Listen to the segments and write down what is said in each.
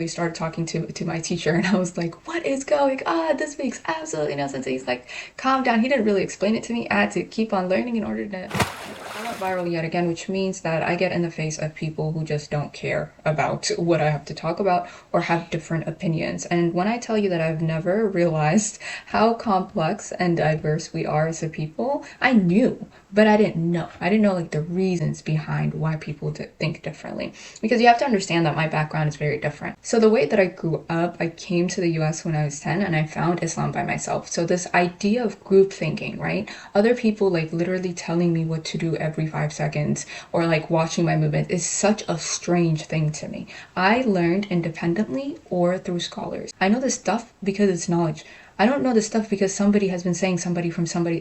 We started talking to my teacher, and I was like, what is going on? This makes absolutely no sense. He's like, calm down. He didn't really explain it to me. I had to keep on learning in order to. I went viral yet again, which means that I get in the face of people who just don't care about what I have to talk about or have different opinions. And when I tell you that I've never realized how complex and diverse we are as a people, I knew, but I didn't know. I didn't know like the reasons behind why people think differently. Because you have to understand that my background is very different. So the way that I grew up, I came to the US when I was 10 and I found Islam by myself. So this idea of group thinking, right? Other people like literally telling me what to do every 5 seconds or like watching my movement is such a strange thing to me. I learned independently or through scholars. I know this stuff because it's knowledge. I don't know this stuff because somebody has been saying somebody,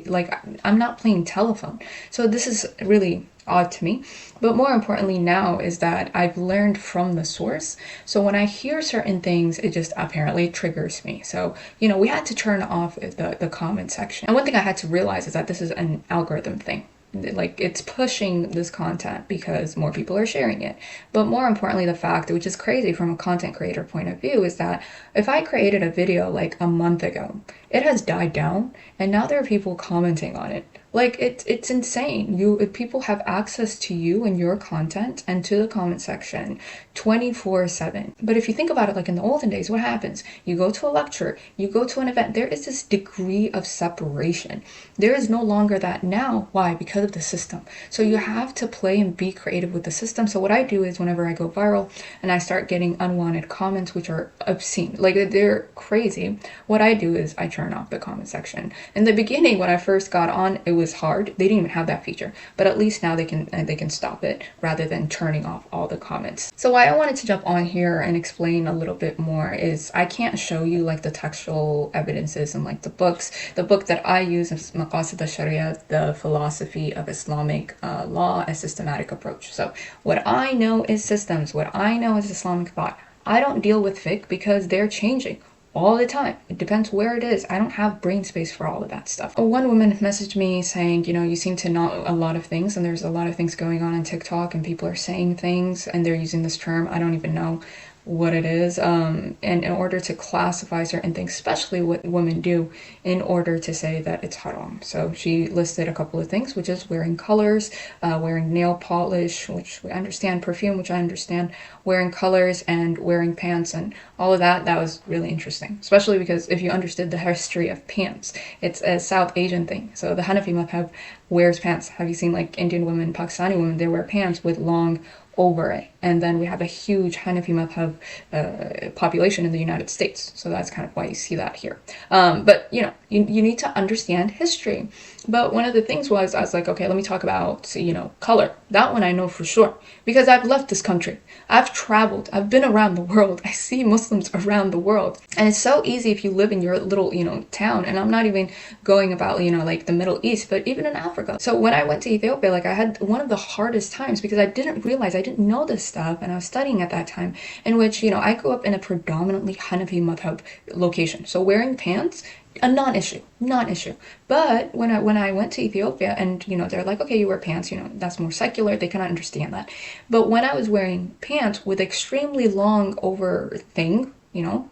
like I'm not playing telephone. So this is really odd to me. But more importantly now is that I've learned from the source. So when I hear certain things, it just apparently triggers me. So, we had to turn off the comment section. And one thing I had to realize is that this is an algorithm thing. Like it's pushing this content because more people are sharing it. But more importantly, the fact, which is crazy from a content creator point of view, is that if I created a video like a month ago, it has died down and now there are people commenting on it. Like it's insane. People have access to you and your content and to the comment section 24/7. But if you think about it, like in the olden days, what happens? You go to a lecture, you go to an event, there is this degree of separation. There is no longer that now. Why? Because of the system. So you have to play and be creative with the system. So what I do is whenever I go viral and I start getting unwanted comments, which are obscene, like they're crazy, what I do is I turn off the comment section. In the beginning, when I first got on, it was hard. They didn't even have that feature, but at least now they can stop it rather than turning off all the comments. So why I wanted to jump on here and explain a little bit more is I can't show you like the textual evidences and like the books. The book that I use is Maqasid al-Sharia, the philosophy of Islamic law, a systematic approach. So what I know is systems. What I know is Islamic thought. I don't deal with fiqh because they're changing all the time. It depends where it is. I don't have brain space for all of that stuff. One woman messaged me saying, you seem to know a lot of things and there's a lot of things going on TikTok and people are saying things and they're using this term. I don't even know what it is, and in order to classify certain things, especially what women do in order to say that it's haram. So she listed a couple of things, which is wearing colors, wearing nail polish, which we understand, perfume, which I understand, wearing colors, and wearing pants, and all of that. That was really interesting, especially because if you understood the history of pants, it's a South Asian thing. So the Hanafi madhab wears pants. Have you seen like Indian women, Pakistani women, they wear pants with long over it. And then we have a huge Hanafi madhab population in the United States. So that's kind of why you see that here. But you need to understand history. But one of the things was, I was like, okay, let me talk about, color. That one I know for sure because I've left this country. I've traveled. I've been around the world. I see Muslims around the world. And it's so easy if you live in your little, town. And I'm not even going about, like the Middle East, but even in Africa. So when I went to Ethiopia, like I had one of the hardest times because I didn't realize, I didn't know this stuff. And I was studying at that time in which, I grew up in a predominantly Hanafi madhab location. So wearing pants, a non-issue. But when I went to Ethiopia and, they're like, okay, you wear pants, that's more secular. They cannot understand that. But when I was wearing pants with extremely long over thing,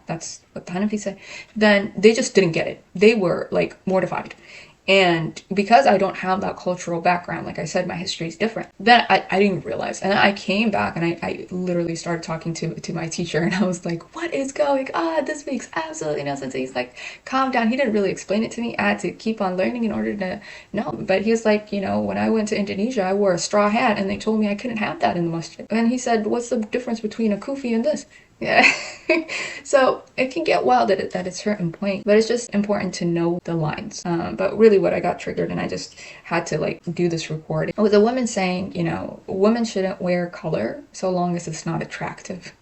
that's what the Hanafi said, then they just didn't get it. They were like mortified. And because I don't have that cultural background, like I said, my history is different, then I didn't realize. And I came back and I literally started talking to my teacher and I was like, what is going on? This makes absolutely no sense. He's like, calm down. He didn't really explain it to me. I had to keep on learning in order to know. But he was like, when I went to Indonesia, I wore a straw hat and they told me I couldn't have that in the masjid. And he said, what's the difference between a kufi and this? Yeah. So it can get wild at a certain point, but it's just important to know the lines. But really what I got triggered and I just had to like do this report. It was a woman saying, women shouldn't wear color so long as it's not attractive.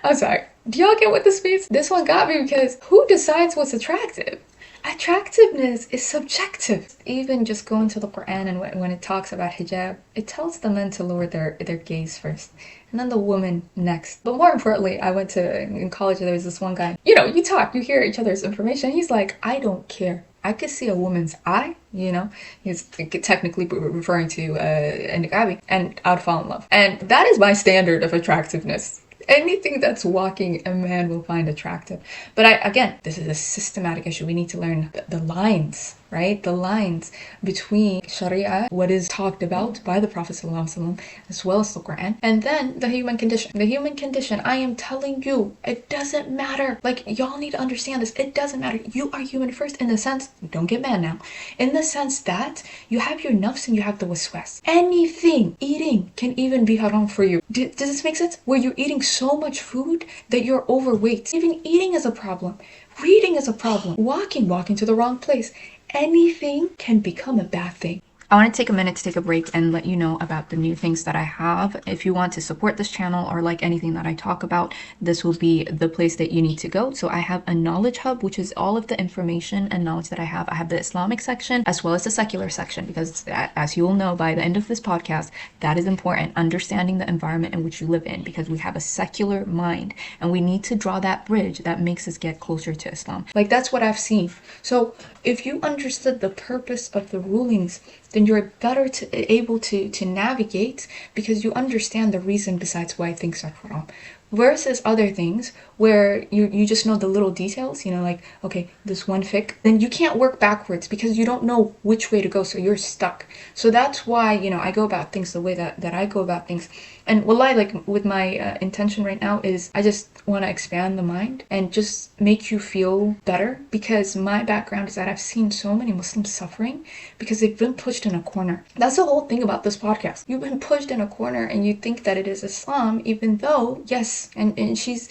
I'm sorry. Do y'all get what this means? This one got me because who decides what's attractive? Attractiveness is subjective. Even just going to the Quran and when it talks about hijab, it tells the men to lower their gaze first and then the woman next. But more importantly, I went in college, there was this one guy, you talk, you hear each other's information. He's like, I don't care. I could see a woman's eye, he's technically referring to a niqabi, and I'd fall in love. And that is my standard of attractiveness. Anything that's walking, a man will find attractive. But again, this is a systematic issue. We need to learn the lines, right? The lines between Sharia, what is talked about by the Prophet ﷺ, as well as the Quran, and then the human condition. The human condition, I am telling you, it doesn't matter. Like, y'all need to understand this. It doesn't matter. You are human first in the sense, don't get mad now, in the sense that you have your nafs and you have the waswas. Anything, eating, can even be haram for you. Does this make sense? Where you're eating so much food that you're overweight. Even eating is a problem. Reading is a problem. Walking to the wrong place. Anything can become a bad thing. I want to take a minute to take a break and let you know about the new things that I have. If you want to support this channel or like anything that I talk about, this will be the place that you need to go. So I have a knowledge hub, which is all of the information and knowledge that I have. I have the Islamic section as well as the secular section, because as you will know by the end of this podcast, that is important, understanding the environment in which you live in, because we have a secular mind and we need to draw that bridge that makes us get closer to Islam. Like, that's what I've seen. So if you understood the purpose of the rulings, then you're better able to navigate, because you understand the reason besides why things are haram. Versus other things where you just know the little details, like, okay, this one fiqh, then you can't work backwards because you don't know which way to go, so you're stuck. So that's why, I go about things the way that I go about things. And wallahi, like, with my intention right now is I just want to expand the mind and just make you feel better, because my background is that I've seen so many Muslims suffering because they've been pushed in a corner. That's the whole thing about this podcast. You've been pushed in a corner and you think that it is Islam, even though, yes, and she's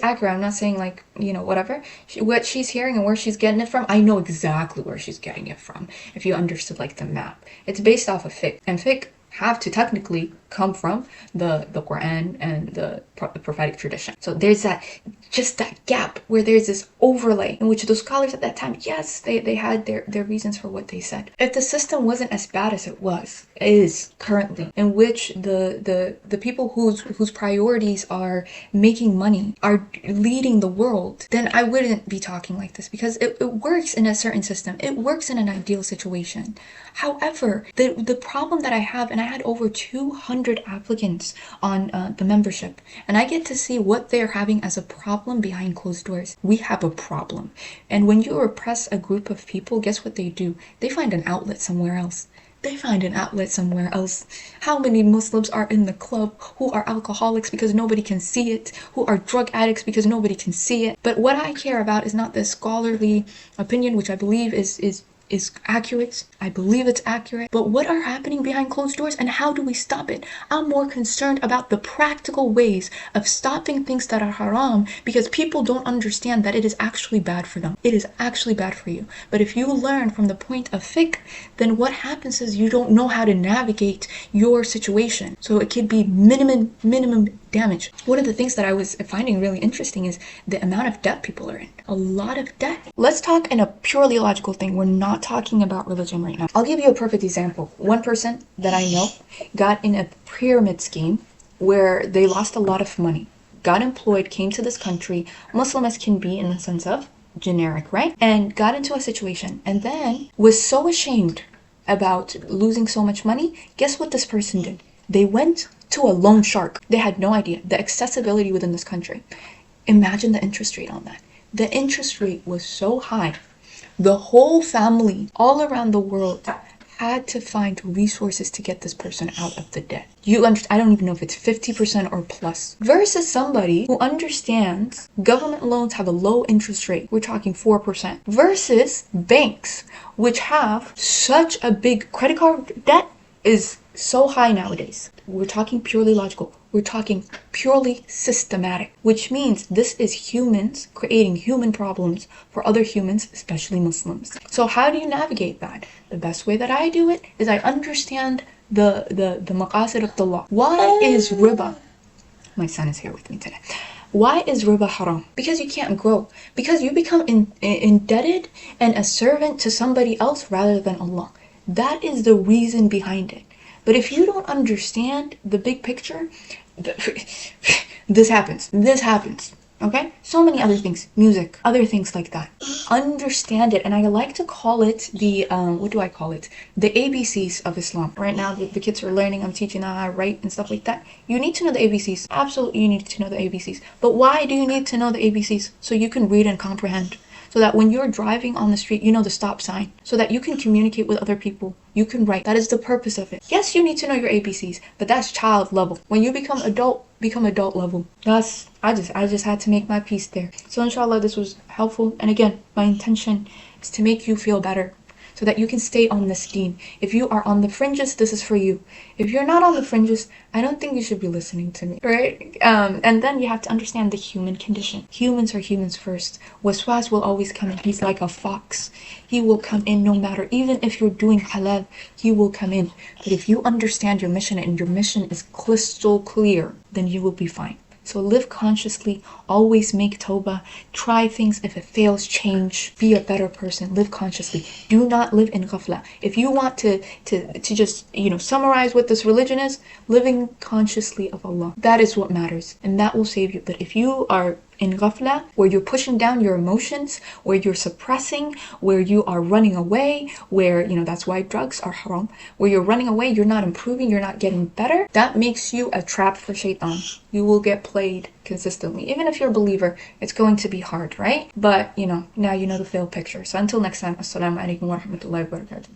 accurate. I'm not saying, like, whatever. What she's hearing and where she's getting it from, I know exactly where she's getting it from. If you understood, like, the map. It's based off of fiqh. And fiqh have to technically come from the Quran and the prophetic tradition. So there's that gap where there's this overlay in which the scholars at that time, yes, they had their reasons for what they said. If the system wasn't as bad as it is currently, in which the people whose priorities are making money are leading the world, then I wouldn't be talking like this, because it works in a certain system. It works in an ideal situation. However, the problem that I have, and I had over 200 applicants on the membership, and I get to see what they're having as a problem behind closed doors. We have a problem. And when you oppress a group of people, guess what they do? They find an outlet somewhere else. How many Muslims are in the club who are alcoholics because nobody can see it, who are drug addicts because nobody can see it? But what I care about is not the scholarly opinion, which I believe is accurate. I believe it's accurate. But what are happening behind closed doors, and how do we stop it? I'm more concerned about the practical ways of stopping things that are haram, because people don't understand that it is actually bad for them. It is actually bad for you. But if you learn from the point of fiqh, then what happens is you don't know how to navigate your situation. So it could be minimum damage. One of the things that I was finding really interesting is the amount of debt people are in. A lot of debt. Let's talk in a purely logical thing. We're not talking about religion right now. I'll give you a perfect example. One person that I know got in a pyramid scheme where they lost a lot of money, got employed, came to this country, Muslim as can be in the sense of generic, right? And got into a situation and then was so ashamed about losing so much money. Guess what this person did? They went to a loan shark. They had no idea the accessibility within this country. Imagine the interest rate on that. The interest rate was so high. The whole family all around the world had to find resources to get this person out of the debt. I don't even know if it's 50% or plus. Versus somebody who understands government loans have a low interest rate. We're talking 4%. Versus banks, which have such a big credit card debt is so high nowadays. We're talking purely logical. We're talking purely systematic, which means this is humans creating human problems for other humans, especially Muslims. So how do you navigate that? The best way that I do it is I understand the maqasid of the law. Why is riba? My son is here with me today. Why is riba haram? Because you can't grow. Because you become indebted and a servant to somebody else rather than Allah. That is the reason behind it. But if you don't understand the big picture, this happens. Okay? So many other things. Music, other things like that. Understand it. And I like to call it the, what do I call it? The ABCs of Islam. Right now, the kids are learning. I'm teaching them how to write and stuff like that. You need to know the ABCs. Absolutely, you need to know the ABCs. But why do you need to know the ABCs? So you can read and comprehend. So that when you're driving on the street, you know the stop sign. So that you can communicate with other people. You can write. That is the purpose of it. Yes, you need to know your ABCs, but that's child level. When you become adult level. I just had to make my peace there. So inshallah, this was helpful. And again, my intention is to make you feel better, so that you can stay on this deen. If you are on the fringes, this is for you. If you're not on the fringes, I don't think you should be listening to me, right? And then you have to understand the human condition. Humans are humans first. Waswas will always come in. He's like a fox. He will come in no matter, even if you're doing halal, he will come in. But if you understand your mission and your mission is crystal clear, then you will be fine. So live consciously, always make tawbah, try things. If it fails, change, be a better person, live consciously. Do not live in ghafla. If you want to just, summarize what this religion is, living consciously of Allah. That is what matters, and that will save you. But if you are in ghafla, where you're pushing down your emotions, where you're suppressing, where you are running away, where, that's why drugs are haram, where you're running away, you're not improving, you're not getting better, that makes you a trap for shaitan. You will get played consistently. Even if you're a believer, it's going to be hard, right? But, now you know the full picture. So until next time, assalamu alaikum wa rahmatullahi wa barakatuh.